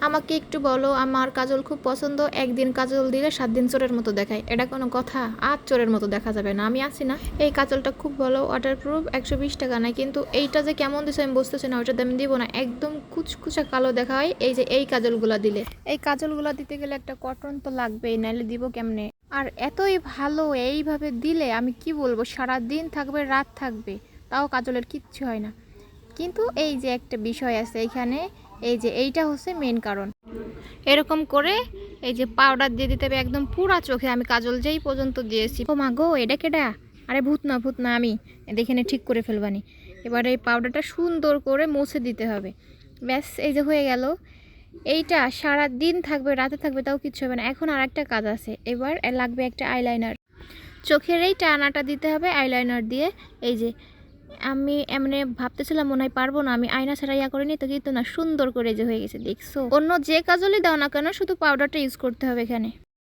আমাকে একটু বলো, আমার কাজল খুব পছন্দ, একদিন কাজল দিলে 7 দিন চোরের মতো দেখায়, এটা কোনো কথা? আর চোরের মতো দেখা যাবে না, আমি আছি না। এই কাজলটা খুব ভালো, ওয়াটারপ্রুফ, 120 টাকা নেয়, কিন্তু এইটা যে কেমন দিছে আমি বুঝতেছি না, ওইটার দাম দিব না, একদম কুচকুচা কালো দেখা হয় এই যে এই কাজলগুলা দিলে। এই কাজলগুলা দিতে গেলে একটা কটন তো লাগবেই, নাহলে দিব কেমনে? আর এতই ভালো, এইভাবে দিলে আমি কি বলবো, সারা দিন থাকবে, রাত থাকবে, তাও কাজলের কিচ্ছু হয় না। কিন্তু এই যে একটা বিষয় আছে এখানে, এই যে এইটা হচ্ছে মেন কারণ। এরকম করে এই যে পাউডার দিয়ে দিতে হবে একদম পুরা চোখে। আমি কাজল যেই পর্যন্ত দিয়েছি, ও মা গো, এটা কেডা? আরে ভূত না, ভূত না, আমি দেখে ঠিক করে ফেলবানি। এবার এই পাউডারটা সুন্দর করে মুছে দিতে হবে, ব্যাস এই যে হয়ে গেল। এইটা সারা দিন থাকবে, রাতে থাকবে, তাও কিচ্ছু হবে না। এখন আর একটা কাজ আছে, এবার লাগবে একটা আইলাইনার। চোখের এই টানাটা দিতে হবে আইলাইনার দিয়ে। এই যে আমি এমনি ভাবতেছিলাম মনে হয় পারবো না, আমি আয়না ছাড়া ইয়া করিনি তো, কিন্তু না, সুন্দর করে যে হয়ে গেছে, দেখছো? অন্য যে কাজলই দাও না কেন, শুধু পাউডারটা ইউজ করতে হবে এখানে।